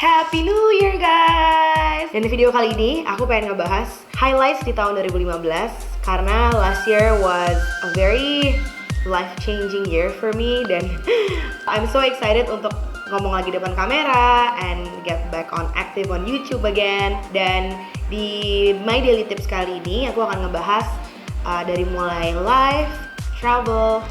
Happy New Year guys! Dan di video kali ini aku pengen ngebahas highlights di tahun 2015 karena last year was a very life-changing year for me dan I'm so excited untuk ngomong lagi depan kamera and get back on active on YouTube again. Dan di My Daily Tips kali ini aku akan ngebahas dari mulai life, travel,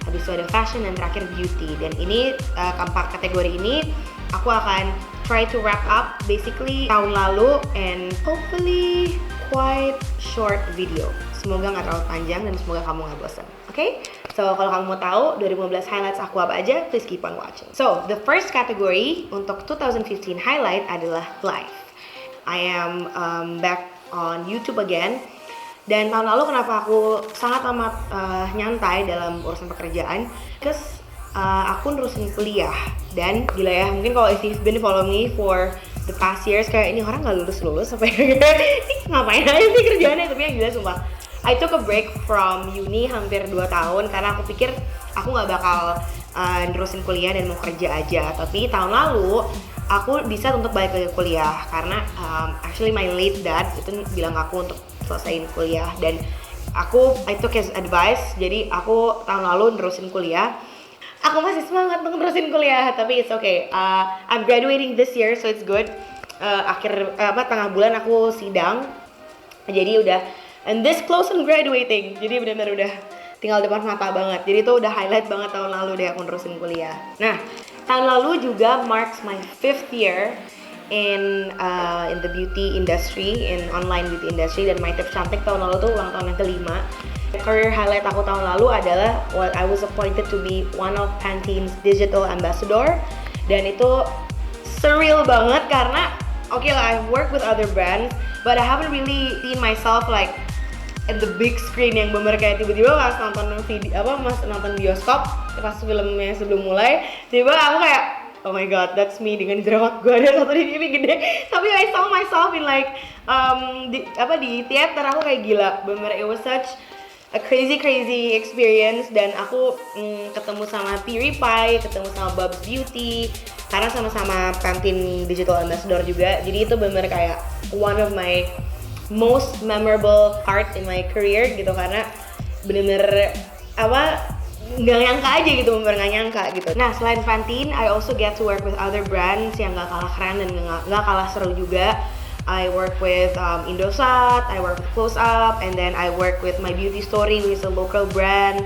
habis itu ada fashion dan terakhir beauty. Dan ini keempat kategori ini aku akan try to wrap up basically tahun lalu and hopefully quite short video. Semoga nggak terlalu panjang dan semoga kamu nggak bosan. Okay? So kalau kamu mau tahu 2015 highlights aku apa aja, please keep on watching. So the first category untuk 2015 highlight adalah life. I am back on YouTube again. Dan tahun lalu kenapa aku sangat amat nyantai dalam urusan pekerjaan? Because aku nerusin kuliah. Dan gila ya, mungkin kalau if you've been follow me for the past years, kayak ini orang gak lulus-lulus sampai ngapain aja sih kerjaannya. Tapi yang gila sumpah, I took a break from uni hampir 2 tahun karena aku pikir aku gak bakal nerusin kuliah dan mau kerja aja. Tapi tahun lalu aku bisa untuk balik lagi kuliah karena actually my late dad itu bilang aku untuk selesaiin kuliah dan I took his advice. Jadi aku tahun lalu nerusin kuliah. Aku masih semangat untuk nerusin kuliah, tapi it's okay. I'm graduating this year, so it's good. Tengah bulan aku sidang, jadi udah and this close on graduating. Jadi benar-benar udah tinggal depan mata banget. Jadi itu udah highlight banget tahun lalu deh aku nerusin kuliah. Nah, tahun lalu juga marks my 5th year in the beauty industry, in online beauty industry. Dan My Tips Cantik tahun lalu tuh ulang tahun yang kelima. Career highlight aku tahun lalu adalah I was appointed to be one of Pantene's digital ambassador. Dan itu surreal banget karena okay lah, I've worked with other brands, but I haven't really seen myself like at the big screen yang bener kayak tiba-tiba pas nonton bioskop pas filmnya sebelum mulai, tiba aku kayak oh my god, that's me dengan jerawat gue ada satu di TV gede. Tapi I saw myself in like di theater. Aku kayak gila, bener, it was such a crazy experience. Dan aku ketemu sama PewDiePie, ketemu sama Bob's Beauty karena sama-sama Pantene Digital Ambassador juga. Jadi itu bener kayak one of my most memorable part in my career gitu, karena bener-bener nggak nyangka aja gitu, bener nggak nyangka gitu. Nah, selain Pantene, I also get to work with other brands yang nggak kalah keren dan nggak kalah seru juga. I work with Indosat, I work with Close Up, and then I work with My Beauty Story, which is a local brand.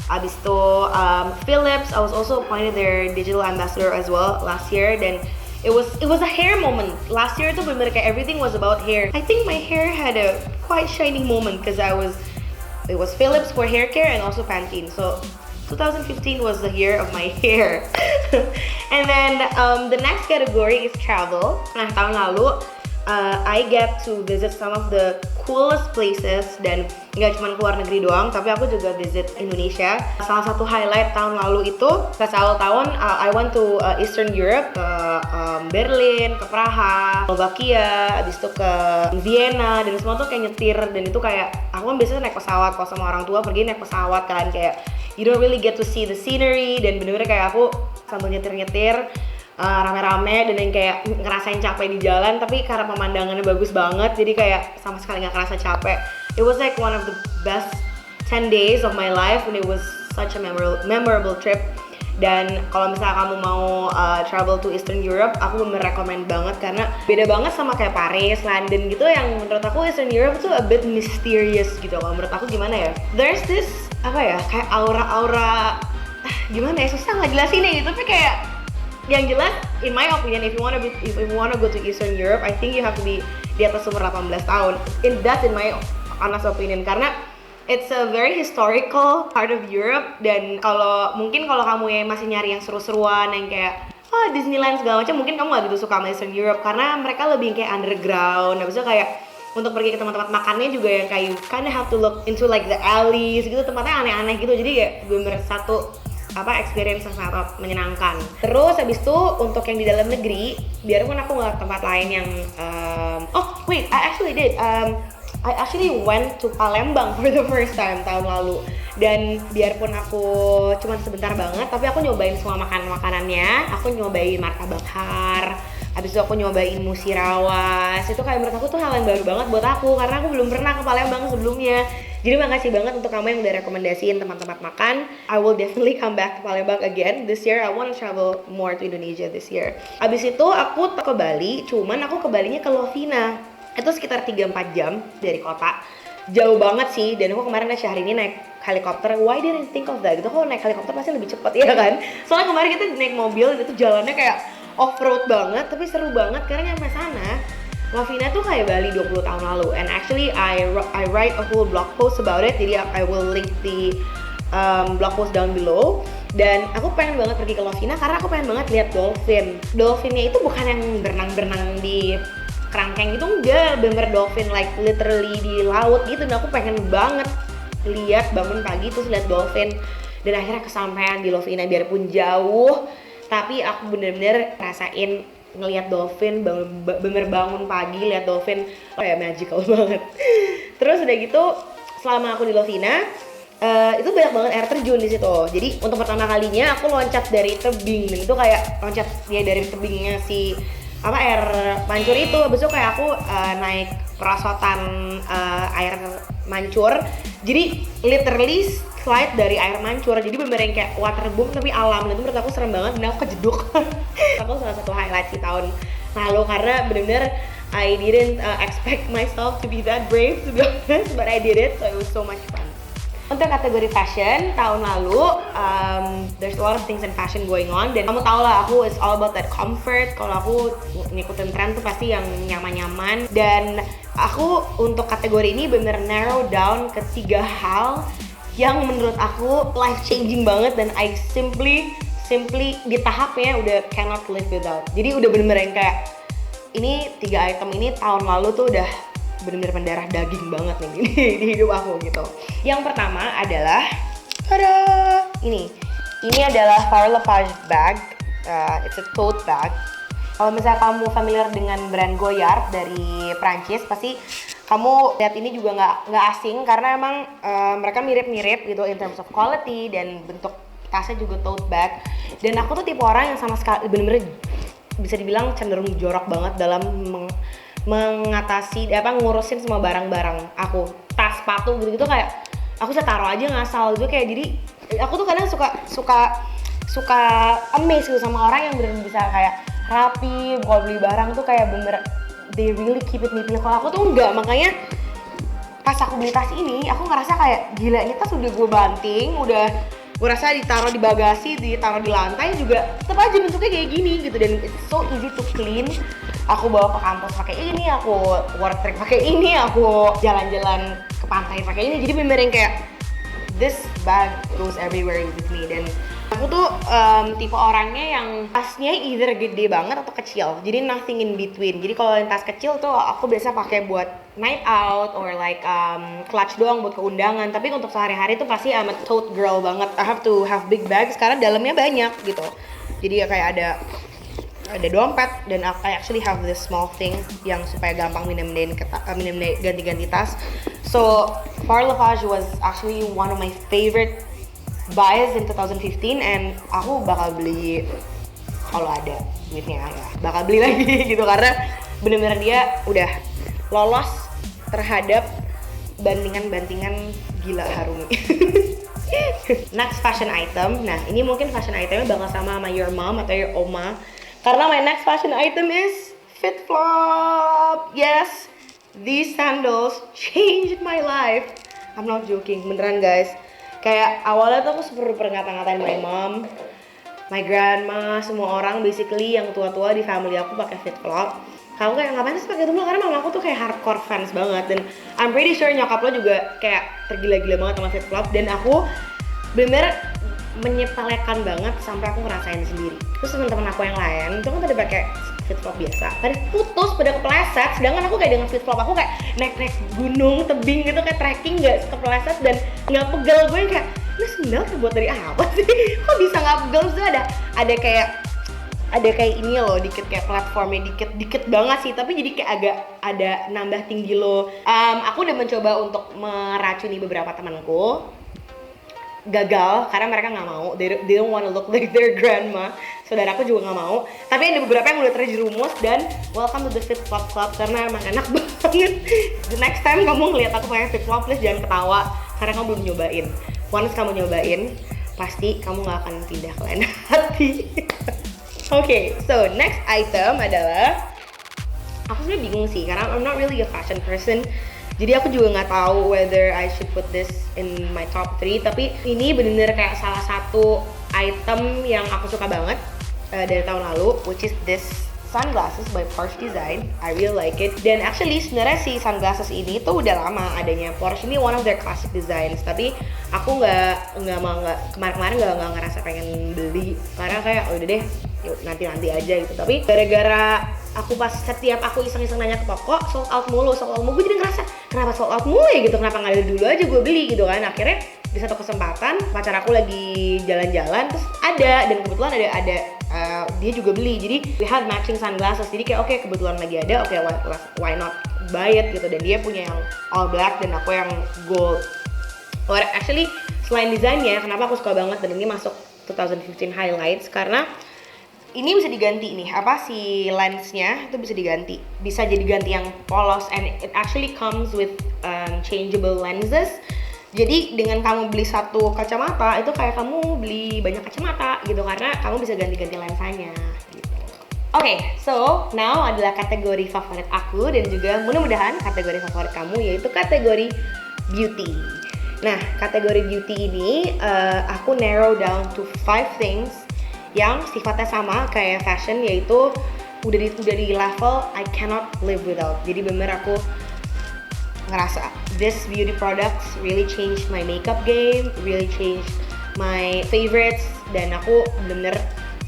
Abis itu Philips, I was also appointed their digital ambassador as well last year. Dan it was a hair moment. Last year itu bener kayak everything was about hair. I think my hair had a quite shining moment because it was Philips for hair care and also Pantene. So 2015 was the year of my hair. And then the next category is travel. Nah, tahun lalu I get to visit some of the coolest places, dan nggak cuma keluar negeri doang, tapi aku juga visit Indonesia. Salah satu highlight tahun lalu itu pas awal tahun I went to Eastern Europe, ke Berlin, ke Praha, Slovakia, habis itu ke Vienna, dan semua tuh kayak nyetir. Dan itu kayak aku kan biasanya naik pesawat, kalau sama orang tua pergi naik pesawat kan, kayak you don't really get to see the scenery. Dan bener-bener kayak aku sambil nyetir-nyetir rame-rame dan yang kayak ngerasain capek di jalan, tapi karena pemandangannya bagus banget jadi kayak sama sekali nggak kerasa capek. It was like one of the best 10 days of my life and it was such a memorable trip. Dan kalau misalnya kamu mau travel to Eastern Europe, aku merecommend banget karena beda banget sama kayak Paris, London gitu, yang menurut aku Eastern Europe tuh a bit mysterious gitu. Kalau menurut aku gimana ya, there's this kayak aura gimana ya, susah nggak jelasinnya gitu, tapi kayak yang jelas, in my opinion, if you wanna go to Eastern Europe, I think you have to be di atas umur 18 tahun. That's in my honest opinion, karena it's a very historical part of Europe. Dan kalau kamu yang masih nyari yang seru-seruan, yang kayak Disneyland segala macam, mungkin kamu gak gitu suka sama Eastern Europe karena mereka lebih kayak underground. Habis itu kayak untuk pergi ke tempat-tempat makannya juga yang kayak you kinda have to look into like the alleys gitu, tempatnya aneh-aneh gitu. Jadi kayak bener satu experience yang sangat menyenangkan. Terus habis itu untuk yang di dalam negeri, biarpun aku nggak tempat lain yang I actually went to Palembang for the first time tahun lalu. Dan biarpun aku cuma sebentar banget, tapi aku nyobain semua makanannya. Aku nyobain martabak har, Habis itu aku nyobain musirawas. Itu kayak menurut aku tuh hal yang baru banget buat aku karena aku belum pernah ke Palembang sebelumnya. Jadi makasih banget untuk kamu yang udah rekomendasiin tempat-tempat makan. I will definitely come back to Palembang again this year. I want to travel more to Indonesia this year. Abis itu aku ke Bali, cuman aku ke Balinya ke Lovina. Itu sekitar 3-4 jam dari kota. Jauh banget sih, dan aku kemarin Syahrini naik helikopter. Why didn't I think of that? Gitu, kalau naik helikopter pasti lebih cepat, ya kan? Soalnya kemarin kita naik mobil, itu jalannya kayak off-road banget, tapi seru banget karena nyampe sana Lovina tuh kayak Bali 20 tahun lalu. And actually I write a whole blog post about it, jadi I will link the blog post down below. Dan aku pengen banget pergi ke Lovina karena aku pengen banget lihat dolphin. Dolphinnya itu bukan yang berenang-berenang di kerangkeng gitu, enggak, bener dolphin like literally di laut gitu. Dan aku pengen banget lihat, bangun pagi terus lihat dolphin. Dan akhirnya kesampaian di Lovina, biarpun jauh tapi aku bener-bener rasain ngelihat dolphin, bener bangun pagi lihat dolphin, kayak magical banget. Terus udah gitu selama aku di Lovina itu banyak banget air terjun di situ. Jadi untuk pertama kalinya aku loncat dari tebing, dan itu kayak loncat ya dari tebingnya si air mancur itu. Habis itu kayak aku naik perosotan air mancur. Jadi literally slide dari air mancur. Jadi bener-bener yang kayak waterboom tapi alam. Dan itu menurut aku serem banget dan aku kejeduk. Aku salah satu highlight di tahun lalu karena bener-bener I didn't expect myself to be that brave to be honest, but I did it, so it was so much fun. Untuk kategori fashion, tahun lalu there's a lot of things in fashion going on, dan kamu tau lah aku is all about that comfort. Kalau aku ngikutin tren tuh pasti yang nyaman-nyaman, dan aku untuk kategori ini bener narrow down ke 3 hal yang menurut aku life changing banget, dan I simply di tahapnya udah cannot live without. Jadi udah bener-bener yang kayak ini 3 item ini tahun lalu tuh udah bener-bener mendarah daging banget nih di hidup aku gitu. Yang pertama adalah ini adalah Farah Lepage bag. It's a tote bag. Kalau misalnya kamu familiar dengan brand Goyard dari Prancis, pasti kamu lihat ini juga nggak asing karena emang mereka mirip-mirip gitu in terms of quality, dan bentuk tasnya juga tote bag. Dan aku tuh tipe orang yang sama sekali bener-bener bisa dibilang cenderung jorok banget dalam mengatasi ngurusin semua barang-barang aku, tas, sepatu gitu-gitu, kayak aku bisa taruh aja ngasal gitu. Kayak jadi aku tuh kadang suka amazed gitu sama orang yang bener-bener bisa kayak rapi, kalau beli barang tuh kayak bener they really keep it neat. Kalau aku tuh enggak, makanya pas aku beli tas ini aku ngerasa kayak gila, ini tas udah gue banting, udah gue rasa ditaruh di bagasi, ditaruh di lantai juga tetap aja bentuknya kayak gini gitu, dan it's so easy to clean. Aku bawa ke kampus pakai ini, aku work trip pakai ini, aku jalan-jalan ke pantai pakai ini. Jadi bener yang kayak this bag goes everywhere with me. Dan aku tuh tipe orangnya yang tasnya either gede banget atau kecil, jadi nothing in between. Jadi kalau yang tas kecil tuh aku biasa pakai buat night out or like clutch doang buat keundangan. Tapi untuk sehari-hari tuh pasti I'm a tote girl banget. I have to have big bags karena dalamnya banyak gitu. Jadi ya kayak ada dompet, dan I actually have this small thing yang supaya gampang ganti-ganti tas. So Farah Lepage was actually one of my favorite buys in 2015, and aku bakal beli kalau ada duitnya ya, bakal beli lagi gitu karena bener-bener dia udah lolos terhadap bantingan gila Harumi. Next fashion item, nah ini mungkin fashion itemnya bakal sama your mom atau your oma, karena my next fashion item is FitFlop. Yes, these sandals changed my life. I'm not joking, beneran guys. Kayak awalnya tuh aku super ngata-ngatain my mom, my grandma, semua orang basically yang tua-tua di family aku pakai FitFlop. Kamu kayak ngapain sih pakai itu? Karena mama aku tuh kayak hardcore fans banget, dan I'm pretty sure nyokap lo juga kayak tergila-gila banget sama FitFlop, dan aku bener menyepelekan banget sampai aku ngerasain sendiri. Terus teman-teman aku yang lain itu kan pada pakai FitFlop biasa, pada putus, pada kepleset, sedangkan aku kayak dengan FitFlop aku kayak naik gunung, tebing gitu, kayak trekking nggak kepleset dan nggak pegel. Gue yang kayak, ini sendal terbuat dari apa sih? Kok bisa nggak pegel? Terus ada kayak ini loh, dikit kayak platformnya dikit banget sih, tapi jadi kayak agak ada nambah tinggi loh. Aku udah mencoba untuk meracuni beberapa temanku gagal karena mereka nggak mau, they don't want to look like their grandma. Saudaraku juga nggak mau, tapi ada beberapa yang udah terjerumus dan welcome to the flip flop club karena emang enak banget. The next time kamu ngeliat aku pakai flip flop, please jangan ketawa karena kamu belum nyobain. Once kamu nyobain, pasti kamu nggak akan pindah ke lain hati. Okay, so next item adalah, aku sebenarnya bingung sih karena I'm not really a fashion person. Jadi aku juga nggak tahu whether I should put this in my top 3. Tapi ini bener-bener kayak salah satu item yang aku suka banget dari tahun lalu, which is this sunglasses by Porsche Design. I really like it. Dan actually sebenarnya si sunglasses ini tuh udah lama adanya. Porsche ini one of their classic designs. Tapi aku nggak kemarin-kemarin nggak ngerasa pengen beli karena kayak udah deh, yuk nanti aja gitu. Tapi gara-gara aku pas setiap aku iseng-iseng nanya ke toko, sold out mulu, gue jadi ngerasa kenapa sold out mulu ya gitu, kenapa nggak dari dulu aja gue beli gitu kan. Akhirnya di satu kesempatan pacar aku lagi jalan-jalan terus ada, dan kebetulan ada dia juga beli, jadi we had matching sunglasses. Jadi kayak oke, kebetulan lagi ada, oke, why not buy it gitu. Dan dia punya yang all black dan aku yang gold. Or actually selain desainnya, kenapa aku suka banget dan ini masuk 2015 highlights karena ini bisa diganti nih, si lensnya itu bisa diganti, bisa jadi ganti yang polos, and it actually comes with changeable lenses. Jadi dengan kamu beli satu kacamata itu kayak kamu beli banyak kacamata gitu karena kamu bisa ganti-ganti lensanya gitu. Okay, so now adalah kategori favorit aku dan juga mudah-mudahan kategori favorit kamu, yaitu kategori beauty. Nah, kategori beauty ini aku narrow down to 5 things yang sifatnya sama kayak fashion, yaitu udah di level I cannot live without. Jadi bener aku ngerasa this beauty products really changed my makeup game, really changed my favorites, dan aku bener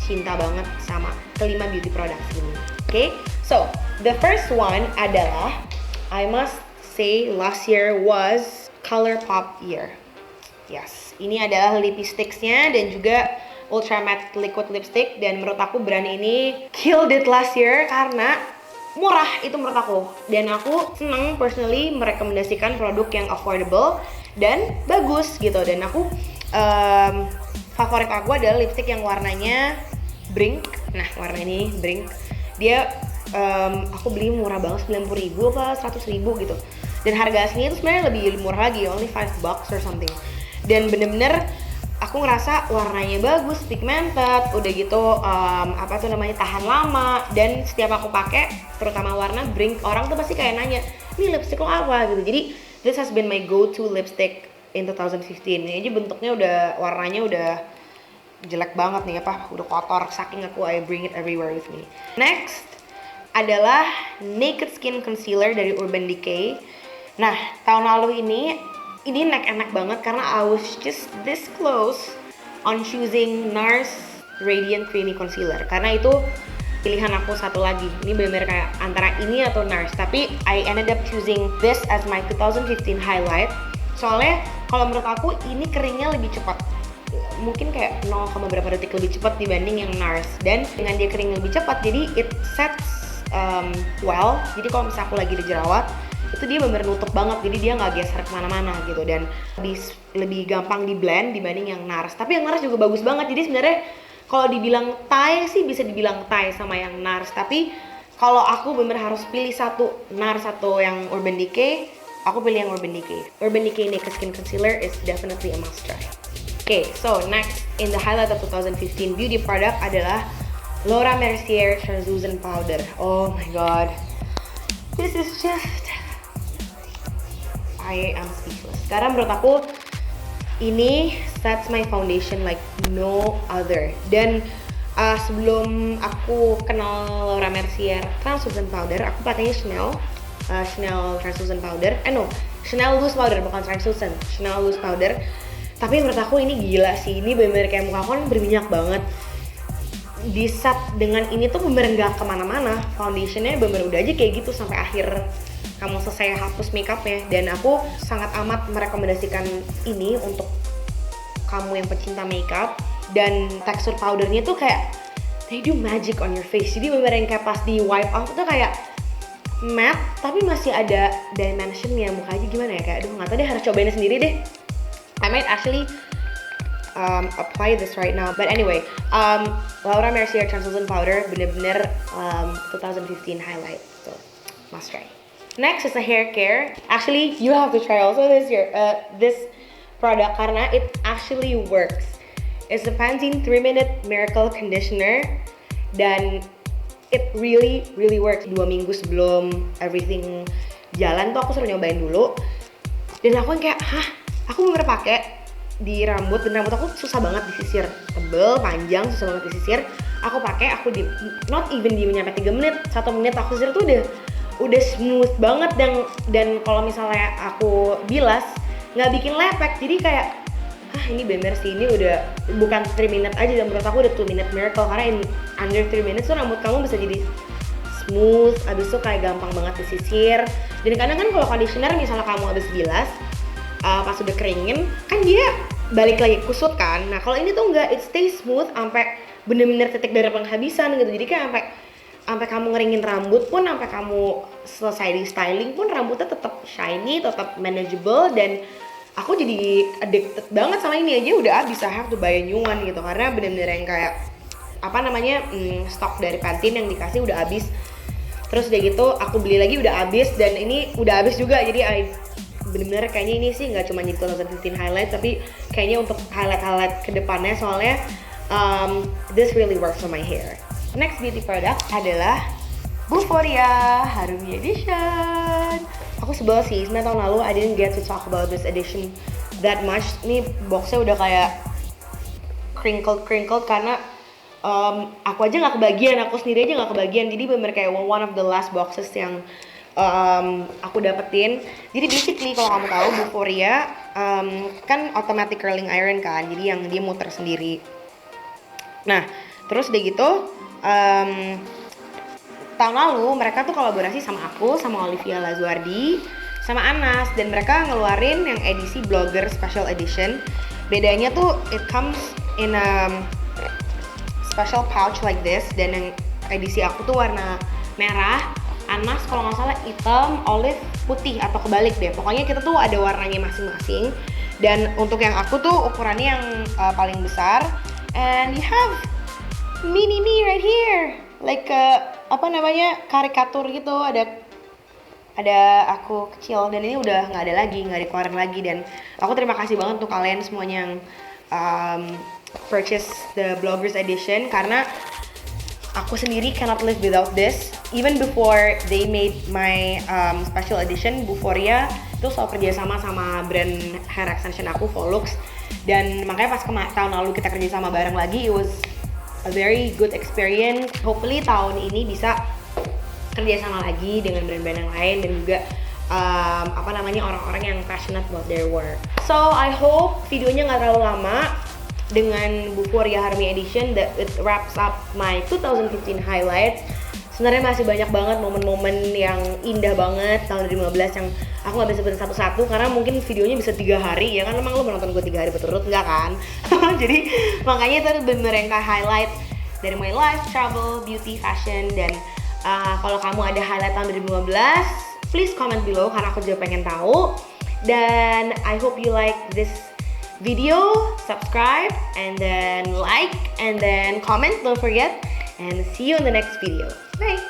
cinta banget sama kelima beauty products ini. Okay, so the first one adalah, I must say last year was ColourPop year. Yes, ini adalah lipsticks-nya dan juga Ultra Matte Liquid Lipstick, dan menurut aku brand ini killed it last year karena murah, itu menurut aku. Dan aku seneng personally merekomendasikan produk yang affordable dan bagus gitu. Dan aku favorit aku adalah lipstick yang warnanya Brink. Nah, warna ini Brink. Dia aku beli murah banget, 90.000 apa 100.000 gitu. Dan harga aslinya itu sebenarnya lebih murah lagi, only $5 or something. Dan bener-bener aku ngerasa warnanya bagus, pigmented, udah gitu tahan lama. Dan setiap aku pakai, terutama warna Brink, orang tuh pasti kayak nanya, ini lipstick lo apa gitu. Jadi this has been my go-to lipstick in 2015. Ini aja bentuknya warnanya udah jelek banget nih, udah kotor, saking aku I bring it everywhere with me. Next adalah Naked Skin Concealer dari Urban Decay. Nah, tahun lalu ini enak banget karena I was just this close on choosing NARS Radiant Creamy Concealer karena itu pilihan aku satu lagi. Ini benar-benar kayak antara ini atau NARS, tapi I ended up choosing this as my 2015 highlight. Soalnya kalau menurut aku ini keringnya lebih cepat, mungkin kayak 0, berapa detik lebih cepat dibanding yang NARS. Dan dengan dia kering lebih cepat, jadi it sets well. Jadi kalau misalnya aku lagi di jerawat, itu dia bener nutup banget, jadi dia nggak geser kemana-mana gitu, dan lebih gampang di blend dibanding yang NARS. Tapi yang NARS juga bagus banget. Jadi sebenarnya kalau dibilang tie sih bisa dibilang tie sama yang NARS, tapi kalau aku bener harus pilih satu, NARS atau yang Urban Decay, aku pilih yang Urban Decay. Urban Decay Naked Skin Concealer is definitely a must try. Okay, so next in the highlight of 2015 beauty product adalah Laura Mercier Translucent Powder. Oh my god, this is just, I am speechless. Karena menurut aku ini sets my foundation like no other. Dan sebelum aku kenal Laura Mercier Translucent Powder, aku pakainya Chanel Translucent Powder. Chanel Loose Powder, bukan Translucent, Chanel Loose Powder. Tapi menurut aku ini gila sih, ini bener-bener kayak muka aku kan berminyak banget. Di set dengan ini tuh bener gak kemana-mana, foundationnya bener udah aja kayak gitu sampai akhir kamu selesai hapus makeupnya. Dan aku sangat amat merekomendasikan ini untuk kamu yang pecinta makeup. Dan tekstur powdernya tuh kayak they do magic on your face. Jadi bener yang kayak pas di wipe off tuh kayak matte tapi masih ada dimensionnya. Muka aja gimana ya, kayak aduh gak tau deh, harus cobain sendiri deh. I might actually apply this right now. But anyway, Laura Mercier Translucent Powder bener-bener 2015 highlight, so must try. Next is a hair care. Actually, you have to try also this product karena it actually works. It's the Pantene 3-Minute Miracle Conditioner dan it really works. 2 minggu sebelum everything jalan tuh aku suruh nyobain dulu. Dan aku yang kayak, aku bener pakai di rambut, dan rambut aku susah banget disisir, tebel, panjang, susah banget disisir. Aku pakai, not even di nyampe 3 menit, 1 menit aku sisir tuh udah smooth banget, dan kalau misalnya aku bilas nggak bikin lepek, jadi kayak ini bener sih, ini udah bukan 3 minute aja, dan menurut aku udah 2 minute miracle, karena under 3 minutes tuh rambut kamu bisa jadi smooth, abis itu kayak gampang banget disisir. Dan kadang kan kalau conditioner misalnya kamu abis bilas, pas udah keringin, kan dia balik lagi kusut kan. Nah kalau ini tuh enggak, it stays smooth sampai bener-bener titik darah penghabisan gitu. Jadi kayak sampai kamu ngeringin rambut pun, sampai kamu selesai di styling pun rambutnya tetap shiny, tetap manageable. Dan aku jadi addicted banget sama ini aja, udah abis, I have to buy a new one gitu, karena bener-bener yang kayak stok dari Pantene yang dikasih udah abis. Terus udah gitu aku beli lagi udah abis, dan ini udah abis juga. Jadi bener-bener kayaknya ini sih nggak cuma jadi 2015 highlight, tapi kayaknya untuk highlight kedepannya, soalnya this really works on my hair. Next beauty product adalah Buforia Harumi Edition. Aku sebel sih, 9 tahun lalu I didn't get to talk about this edition that much. Ini boxnya udah kayak crinkled karena aku aja nggak kebagian, aku sendiri aja nggak kebagian. Jadi bener kayak one of the last boxes yang aku dapetin. Jadi basically kalau kamu tahu Buforia kan automatic curling iron kan, jadi yang dia muter sendiri. Nah terus udah gitu tahun lalu mereka tuh kolaborasi sama aku, sama Olivia Lazuardi, sama Anas, dan mereka ngeluarin yang edisi Blogger Special Edition. Bedanya tuh it comes in a special pouch like this, dan yang edisi aku tuh warna merah, Anas kalau nggak salah hitam, olive, putih, atau kebalik deh. Pokoknya kita tuh ada warnanya masing-masing. Dan untuk yang aku tuh ukurannya yang paling besar. And you have mini me right here, like karikatur gitu. Ada aku kecil, dan ini udah nggak ada lagi, nggak dikeluarin lagi. Dan aku terima kasih banget untuk kalian semuanya yang purchase the Bloggers Edition, karena aku sendiri cannot live without this. Even before they made my special edition, Buforia itu selalu kerjasama sama brand hair extension aku, Volux. Dan makanya pas tahun lalu kita kerjasama bareng lagi, it was a very good experience. Hopefully tahun ini bisa kerjasama lagi dengan brand-brand yang lain, dan juga orang-orang yang passionate about their work. So I hope videonya nggak terlalu lama. Dengan Buforia Harumi Edition, that it wraps up my 2015 highlights. Sebenarnya masih banyak banget momen-momen yang indah banget tahun 2015 yang aku nggak bisa sebutin satu-satu, karena mungkin videonya bisa 3 hari, ya kan? Emang lo menonton gue 3 hari berturut, enggak kan? Jadi makanya itu bener yang kayak highlight dari my life, travel, beauty, fashion. Dan kalau kamu ada highlight tahun 2015, please comment below, karena aku juga pengen tahu. Dan I hope you like this video, subscribe, and then like, and then comment, don't forget, and see you in the next video. Bye!